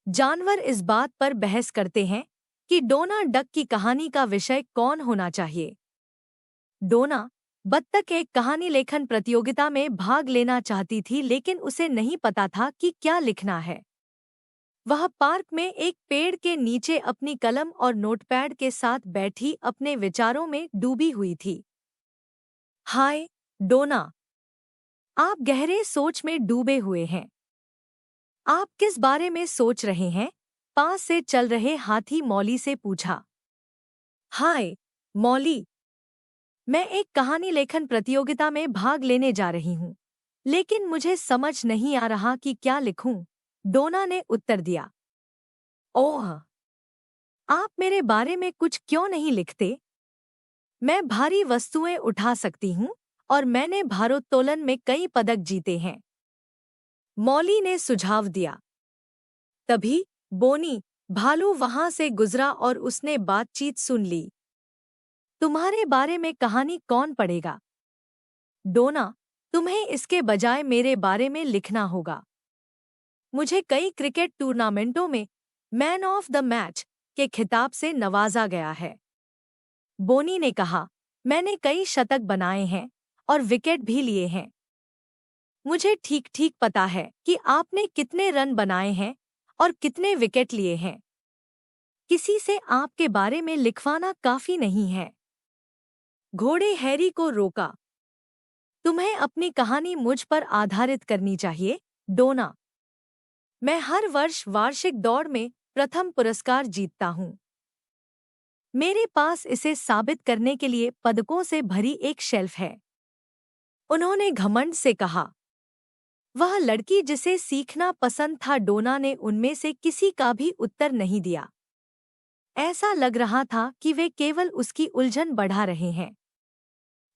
जानवर इस बात पर बहस करते हैं कि डोना डक की कहानी का विषय कौन होना चाहिए। डोना बत्तख एक कहानी लेखन प्रतियोगिता में भाग लेना चाहती थी, लेकिन उसे नहीं पता था कि क्या लिखना है। वह पार्क में एक पेड़ के नीचे अपनी कलम और नोटपैड के साथ बैठी अपने विचारों में डूबी हुई थी। हाय डोना, आप गहरे सोच में डूबे हुए हैं। आप किस बारे में सोच रहे हैं? पास से चल रहे हाथी मौली से पूछा। हाय मौली, मैं एक कहानी लेखन प्रतियोगिता में भाग लेने जा रही हूँ, लेकिन मुझे समझ नहीं आ रहा कि क्या लिखूं। डोना ने उत्तर दिया। ओह, आप मेरे बारे में कुछ क्यों नहीं लिखते? मैं भारी वस्तुएं उठा सकती हूँ और मैंने भारोत्तोलन में कई पदक जीते हैं, मौली ने सुझाव दिया। तभी बोनी भालू वहां से गुजरा और उसने बातचीत सुन ली। तुम्हारे बारे में कहानी कौन पढ़ेगा? डोना, तुम्हें इसके बजाय मेरे बारे में लिखना होगा। मुझे कई क्रिकेट टूर्नामेंटों में मैन ऑफ द मैच के खिताब से नवाजा गया है, बोनी ने कहा। मैंने कई शतक बनाए हैं और विकेट भी लिए हैं। मुझे ठीक ठीक पता है कि आपने कितने रन बनाए हैं और कितने विकेट लिए हैं। किसी से आपके बारे में लिखवाना काफी नहीं है। घोड़े हैरी को रोका। तुम्हें अपनी कहानी मुझ पर आधारित करनी चाहिए, डोना। मैं हर वर्ष वार्षिक दौड़ में प्रथम पुरस्कार जीतता हूँ। मेरे पास इसे साबित करने के लिए पदकों से भरी एक शेल्फ है, उन्होंने घमंड से कहा। वह लड़की जिसे सीखना पसंद था, डोना ने उनमें से किसी का भी उत्तर नहीं दिया। ऐसा लग रहा था कि वे केवल उसकी उलझन बढ़ा रहे हैं।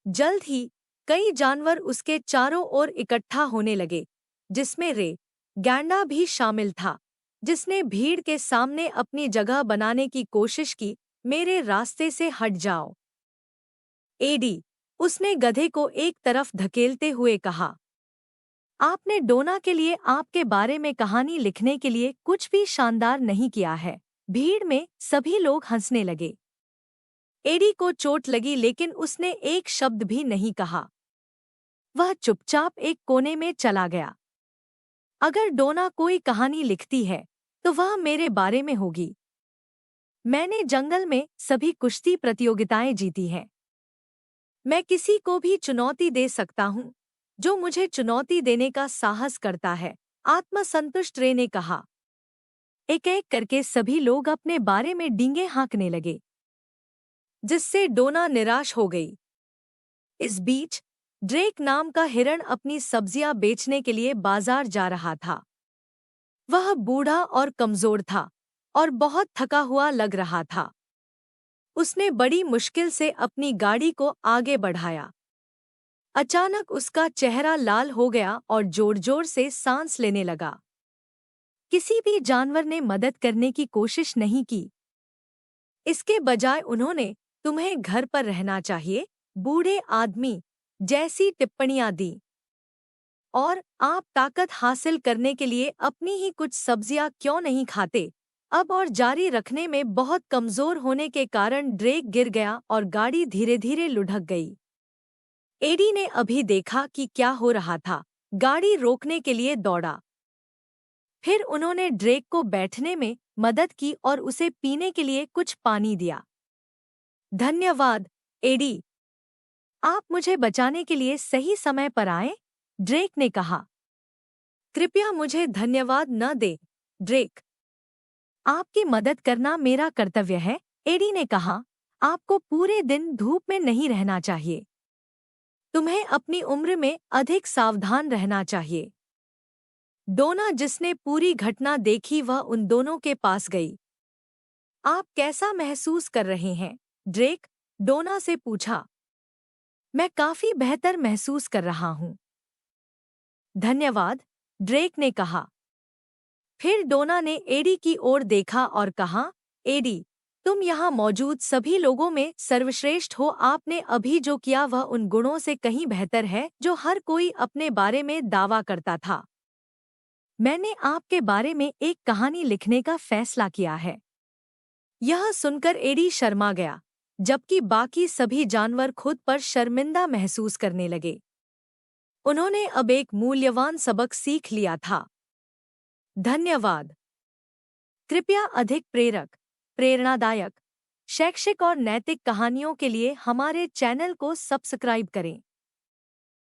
जल्द ही कई जानवर उसके चारों ओर इकट्ठा होने लगे, जिसमें रे गैंडा भी शामिल था, जिसने भीड़ के सामने अपनी जगह बनाने की कोशिश की। मेरे रास्ते से हट जाओ, एडी, उसने गधे को एक तरफ धकेलते हुए कहा। आपने डोना के लिए आपके बारे में कहानी लिखने के लिए कुछ भी शानदार नहीं किया है। भीड़ में सभी लोग हंसने लगे। एडी को चोट लगी, लेकिन उसने एक शब्द भी नहीं कहा। वह चुपचाप एक कोने में चला गया। अगर डोना कोई कहानी लिखती है तो वह मेरे बारे में होगी। मैंने जंगल में सभी कुश्ती प्रतियोगिताएं जीती हैं। मैं किसी को भी चुनौती दे सकता हूँ जो मुझे चुनौती देने का साहस करता है, आत्मसंतुष्ट रे ने कहा। एक एक करके सभी लोग अपने बारे में डींगे हाँकने लगे, जिससे डोना निराश हो गई। इस बीच ड्रेक नाम का हिरण अपनी सब्जियां बेचने के लिए बाजार जा रहा था। वह बूढ़ा और कमजोर था और बहुत थका हुआ लग रहा था। उसने बड़ी मुश्किल से अपनी गाड़ी को आगे बढ़ाया। अचानक उसका चेहरा लाल हो गया और जोर-जोर से सांस लेने लगा। किसी भी जानवर ने मदद करने की कोशिश नहीं की। इसके बजाय उन्होंने तुम्हें घर पर रहना चाहिए, बूढ़े आदमी जैसी टिप्पणियां दी। और आप ताकत हासिल करने के लिए अपनी ही कुछ सब्जियां क्यों नहीं खाते? अब और जारी रखने में बहुत कमजोर होने के कारण ड्रेक गिर गया और गाड़ी धीरे-धीरे लुढ़क गई। एडी ने अभी देखा कि क्या हो रहा था, गाड़ी रोकने के लिए दौड़ा। फिर उन्होंने ड्रेक को बैठने में मदद की और उसे पीने के लिए कुछ पानी दिया। धन्यवाद, एडी। आप मुझे बचाने के लिए सही समय पर आए, ड्रेक ने कहा। कृपया मुझे धन्यवाद न दे, ड्रेक। आपकी मदद करना मेरा कर्तव्य है, एडी ने कहा। आपको पूरे दिन धूप में नहीं रहना चाहिए। तुम्हें अपनी उम्र में अधिक सावधान रहना चाहिए। डोना, जिसने पूरी घटना देखी, वह उन दोनों के पास गई। आप कैसा महसूस कर रहे हैं, ड्रेक? डोना से पूछा। मैं काफी बेहतर महसूस कर रहा हूँ, धन्यवाद, ड्रेक ने कहा। फिर डोना ने एडी की ओर देखा और कहा, एडी, तुम यहाँ मौजूद सभी लोगों में सर्वश्रेष्ठ हो। आपने अभी जो किया वह उन गुणों से कहीं बेहतर है जो हर कोई अपने बारे में दावा करता था। मैंने आपके बारे में एक कहानी लिखने का फैसला किया है। यह सुनकर एडी शर्मा गया, जबकि बाकी सभी जानवर खुद पर शर्मिंदा महसूस करने लगे। उन्होंने अब एक मूल्यवान सबक सीख लिया था। धन्यवाद। कृपया अधिक प्रेरक, प्रेरणादायक, शैक्षिक और नैतिक कहानियों के लिए हमारे चैनल को सब्सक्राइब करें।